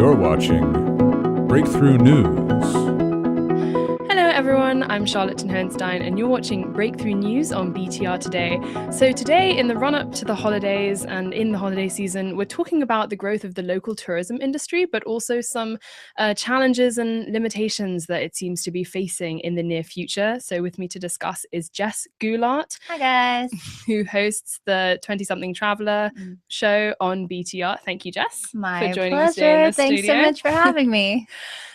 You're watching Breakthrough News. Hello everyone, I'm Charlotte Hohenstein and you're watching Breakthrough News on BTR today. So today, in the run-up to the holidays and in the holiday season, we're talking about the growth of the local tourism industry, but also some challenges and limitations that it seems to be facing in the near future. So with me to discuss is Jess Goulart. Hi guys. Who hosts the 20-something Traveler show on BTR. Thank you, Jess, My for joining pleasure. us today in the Thanks studio. so much for having me.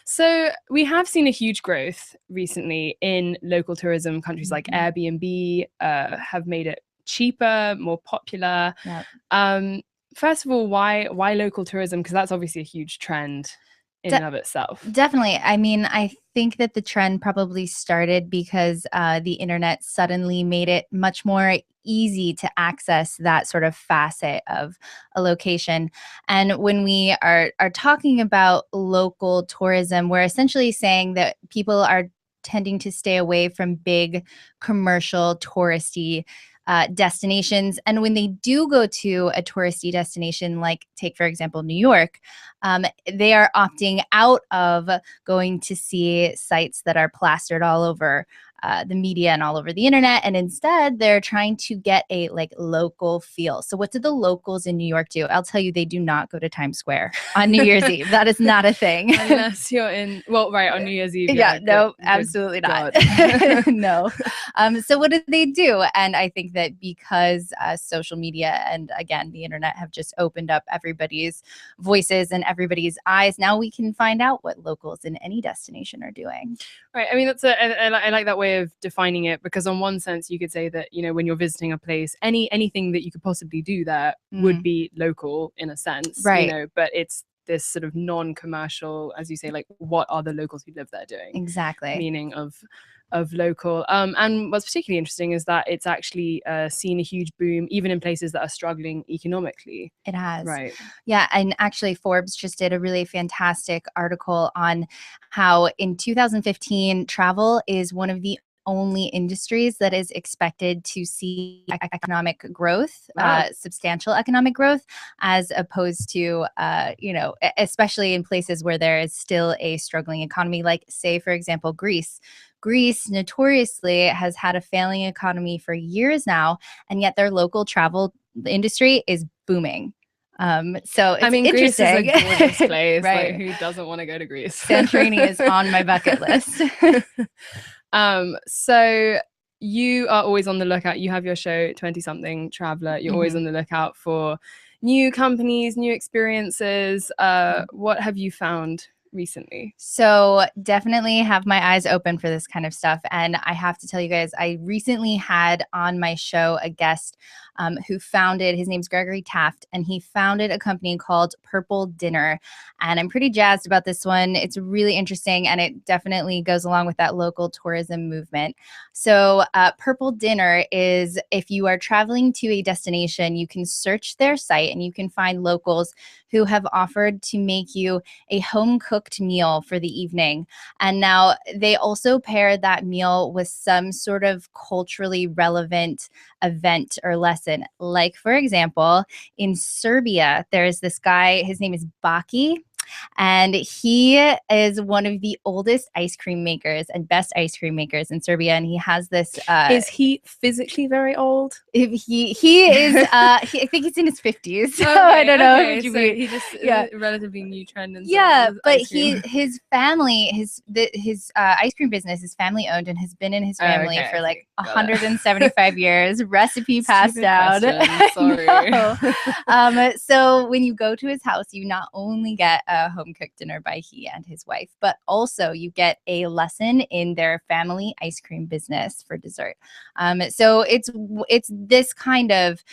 So we have seen a huge growth recently in local tourism. Countries like Airbnb have made it cheaper, more popular. Yep. First of all, why local tourism? Because that's obviously a huge trend in and of itself. Definitely. I mean, I think that the trend probably started because the internet suddenly made it much more easy to access that sort of facet of a location. And when we are talking about local tourism, we're essentially saying that people are tending to stay away from big commercial touristy destinations. And when they do go to a touristy destination, like take, for example, New York, they are opting out of going to see sites that are plastered all over the media and all over the internet. And instead, they're trying to get a local feel. So what do the locals in New York do? I'll tell you, they do not go to Times Square on New Year's Eve. That is not a thing. Unless you're in, on New Year's Eve. Yeah, no, absolutely not. No. So what do they do? And I think that because social media and, again, the internet have just opened up everybody's voices and everybody's eyes, now we can find out what locals in any destination are doing. Right. I mean, I like that way of defining it, because on one sense you could say that, when you're visiting a place, anything that you could possibly do there would be local in a sense, right? But it's this sort of non-commercial, as you say, like, what are the locals who live there doing? Exactly. Meaning of local. And what's particularly interesting is that it's actually seen a huge boom even in places that are struggling economically. It has. Right. Yeah. And actually, Forbes just did a really fantastic article on how in 2015, travel is one of the only industries that is expected to see economic growth, substantial economic growth, as opposed to, especially in places where there is still a struggling economy, like, say, for example, Greece. Greece notoriously has had a failing economy for years now, and yet their local travel industry is booming. So it's interesting. Greece is a gorgeous place. Right? Like, who doesn't want to go to Greece? Santorini is on my bucket list. So you are always on the lookout. You have your show 20-something Traveler. You're always on the lookout for new companies, new experiences. What have you found recently? So definitely have my eyes open for this kind of stuff. And I have to tell you guys, I recently had on my show a guest who founded, his name's Gregory Taft, and he founded a company called Purple Dinner. And I'm pretty jazzed about this one. It's really interesting, and it definitely goes along with that local tourism movement. So Purple Dinner is, if you are traveling to a destination, you can search their site and you can find locals who have offered to make you a home-cooked meal for the evening. And now they also pair that meal with some sort of culturally relevant event or lesson. Like, for example, in Serbia, there's this guy, his name is Baki. And he is one of the oldest ice cream makers and best ice cream makers in Serbia. And he has this. Is he physically very old? He is. I think he's in his 50s. So I don't know. Okay. So he just is a relatively new trend. But his family, his ice cream business is family owned and has been in his family for like 175 years. Recipe passed down. Sorry. So when you go to his house, you not only get a home-cooked dinner by he and his wife, but also you get a lesson in their family ice cream business for dessert. So it's this kind of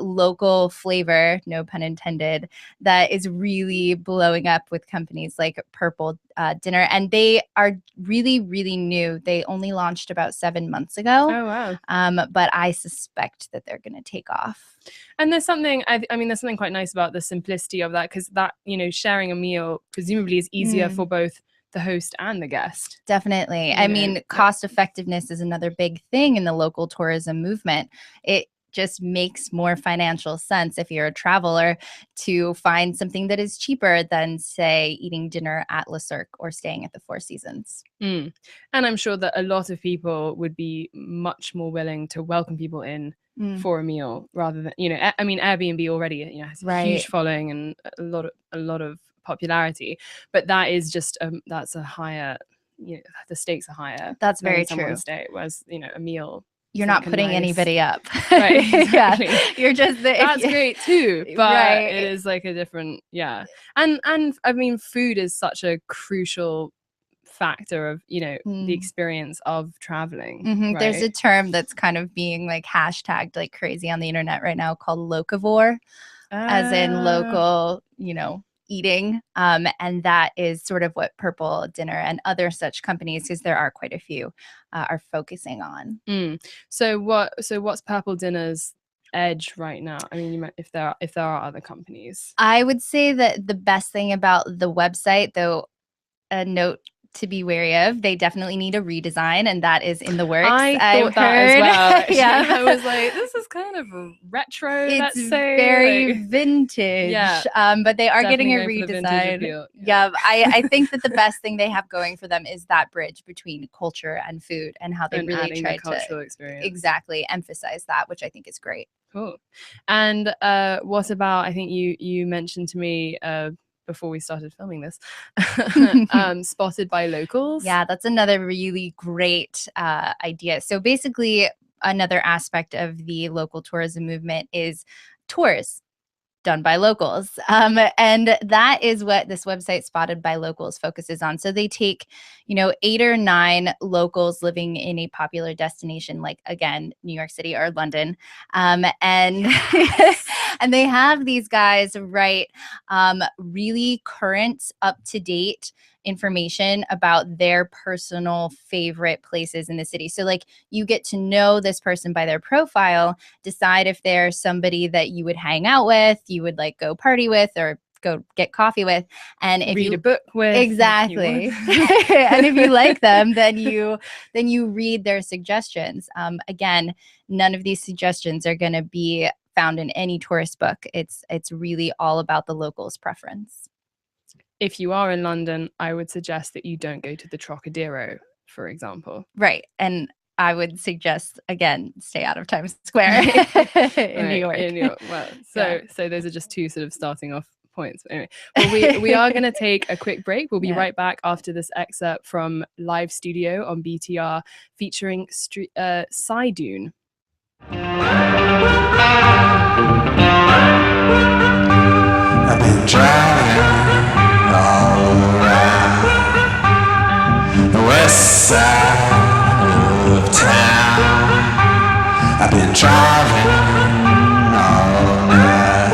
local flavor, no pun intended, that is really blowing up with companies like Purple Dinner, and they are really, really new. They only launched about 7 months ago. Oh wow! But I suspect that they're going to take off. And there's something, there's something quite nice about the simplicity of that, because that, sharing a meal presumably is easier for both the host and the guest. Definitely. I mean, cost effectiveness is another big thing in the local tourism movement. just makes more financial sense if you're a traveler to find something that is cheaper than, say, eating dinner at Le Cirque or staying at the Four Seasons. And I'm sure that a lot of people would be much more willing to welcome people in for a meal rather than, I mean, Airbnb already, has a huge following and a lot of popularity, but that is just that's a higher, the stakes are higher. That's very true. Stay, whereas a meal, you're not putting anybody up. Right. Exactly. Yeah. You're just that's great too, but right. It is like a different, and I mean, food is such a crucial factor of the experience of traveling. Right? There's a term that's kind of being like hashtagged like crazy on the internet right now called locavore, as in local, eating, and that is sort of what Purple Dinner and other such companies, because there are quite a few, are focusing on. So what's Purple Dinner's edge right now? I mean, if there are other companies, I would say that the best thing about the website, though, a note to be wary of, they definitely need a redesign, and that is in the works. I thought that as well. Yeah, I was like, this is kind of a retro. It's let's say very vintage. Yeah, but they are definitely getting a redesign. Yeah, I think that the best thing they have going for them is that bridge between culture and food, and how they really try the cultural experience. Exactly emphasize that, which I think is great. Cool. And what about? I think you mentioned to me before we started filming this, spotted by locals. Yeah, that's another really great idea. So basically, another aspect of the local tourism movement is tours done by locals. And that is what this website, Spotted by Locals, focuses on. So they take, 8 or 9 locals living in a popular destination, like, again, New York City or London. And and they have these guys write really current, up-to-date information about their personal favorite places in the city. So like, you get to know this person by their profile, decide if they're somebody that you would hang out with, you would like go party with, or go get coffee with, and if read a book with. Exactly. And if you like them, then you read their suggestions. Again, none of these suggestions are going to be found in any tourist book. It's really all about the locals' preference. If you are in London, I would suggest that you don't go to the Trocadero, for example. Right. And I would suggest, again, stay out of Times Square in New York. In New York. Well, so those are just two sort of starting off points. But anyway, well, we are going to take a quick break. We'll be right back after this excerpt from Live Studio on BTR featuring Side Dune. I've been driving all around the west side of town. I've been driving all night.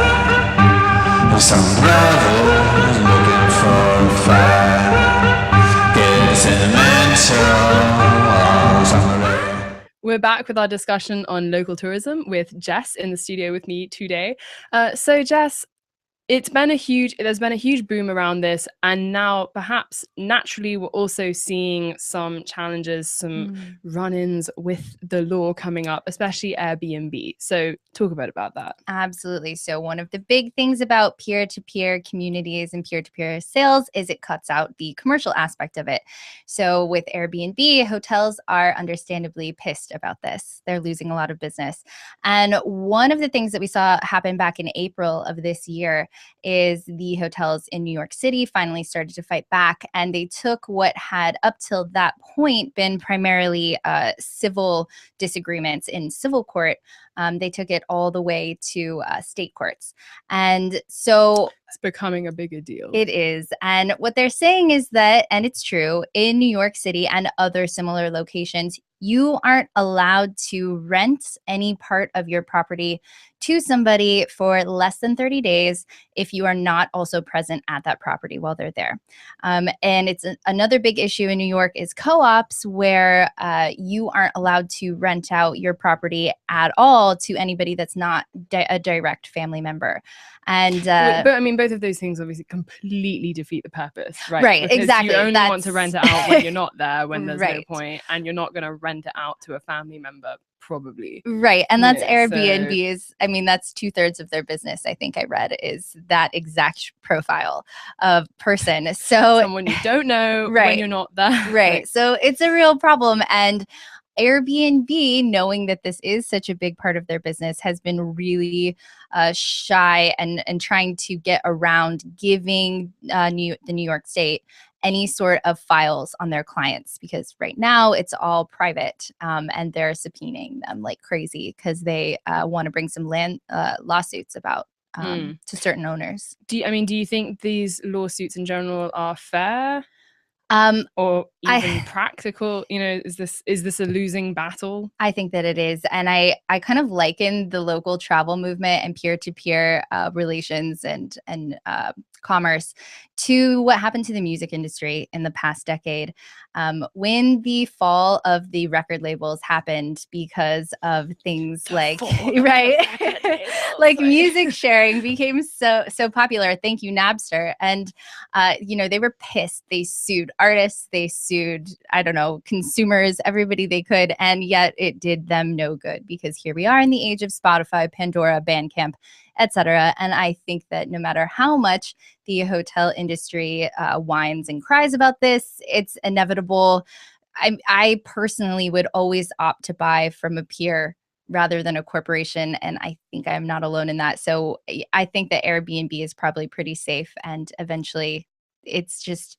There's some brothers looking for a fight, getting sentimental. We're back with our discussion on local tourism with Jess in the studio with me today. So Jess, there's been a huge boom around this, and now perhaps naturally we're also seeing some challenges, some run-ins with the law coming up, especially Airbnb. So talk about that. Absolutely. So one of the big things about peer-to-peer communities and peer-to-peer sales is it cuts out the commercial aspect of it. So with Airbnb, hotels are understandably pissed about this. They're losing a lot of business. And one of the things that we saw happen back in April of this year is the hotels in New York City finally started to fight back, and they took what had up till that point been primarily civil disagreements in civil court. They took it all the way to state courts. And so it's becoming a bigger deal. It is. And what they're saying is that, and it's true, in New York City and other similar locations, you aren't allowed to rent any part of your property to somebody for less than 30 days if you are not also present at that property while they're there. And it's another big issue in New York is co-ops, where you aren't allowed to rent out your property at all all to anybody that's not a direct family member. And but I mean, both of those things obviously completely defeat the purpose, right? Right, Because exactly. You only want to rent it out when you're not there, when there's no Right. point, and you're not going to rent it out to a family member, probably. Right. And that's Yeah, Airbnb's. I mean, that's 2/3 of their business, I think I read, is that exact profile of person. So someone you don't know Right. when you're not there. Right. Like, So it's a real problem. And Airbnb, knowing that this is such a big part of their business, has been really shy and trying to get around giving the New York State any sort of files on their clients, because right now it's all private, and they're subpoenaing them like crazy because they want to bring some land lawsuits about to certain owners. do you think these lawsuits in general are fair? Or I- even practical? Is this a losing battle? I think that it is. And I kind of liken the local travel movement and peer-to-peer relations and commerce to what happened to the music industry in the past decade. When the fall of the record labels happened because of things like, right, like music sharing became so popular. Thank you, Napster. And, they were pissed. They sued artists. They sued, I don't know, consumers, everybody they could. And yet it did them no good, because here we are in the age of Spotify, Pandora, Bandcamp, etc. And I think that no matter how much the hotel industry whines and cries about this, it's inevitable. I personally would always opt to buy from a peer rather than a corporation. And I think I'm not alone in that. So I think that Airbnb is probably pretty safe. And eventually it's just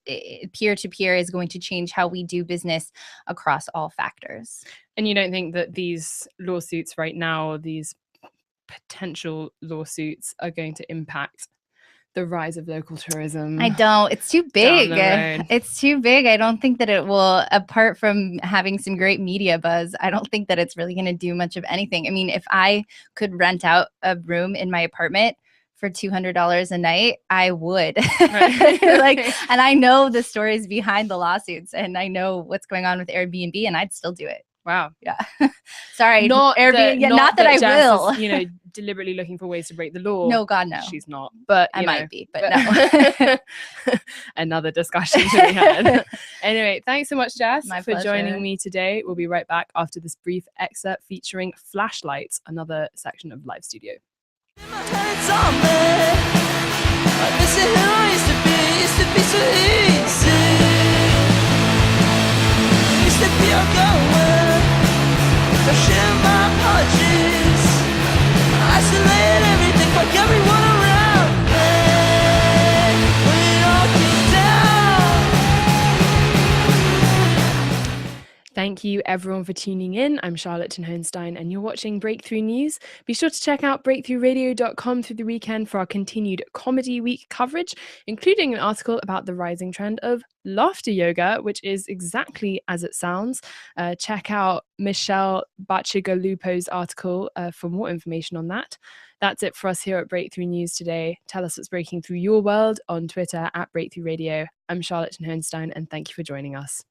peer-to-peer is going to change how we do business across all factors. And you don't think that these lawsuits right now, these potential lawsuits, are going to impact the rise of local tourism? I don't. It's too big. Down the road? It's too big. I don't think that it will, apart from having some great media buzz, I don't think that it's really going to do much of anything. I mean, if I could rent out a room in my apartment for $200 a night, I would. Right. And I know the stories behind the lawsuits, and I know what's going on with Airbnb, and I'd still do it. Wow. Yeah. Sorry. Not Airbnb. that, Not that I Jess will. is, deliberately looking for ways to break the law. No, God, no. She's not. But I might be, but no. Another discussion to be had. Anyway, thanks so much, Jess, My for pleasure. joining me today. We'll be right back after this brief excerpt featuring Flashlights, another section of Live Studio. My head's on me. This is who I used to be so easy. Used to be outgoing, crushing my apologies. Isolate everything, fuck everyone around me. When it all came down. Thank you, everyone, for tuning in. I'm Charlotte Hohenstein, and you're watching Breakthrough News. Be sure to check out breakthroughradio.com through the weekend for our continued Comedy Week coverage, including an article about the rising trend of laughter yoga, which is exactly as it sounds. Check out Michelle Bacigalupo's article for more information on that. That's it for us here at Breakthrough News today. Tell us what's breaking through your world on Twitter at Breakthrough Radio. I'm Charlotte Hohenstein, and thank you for joining us.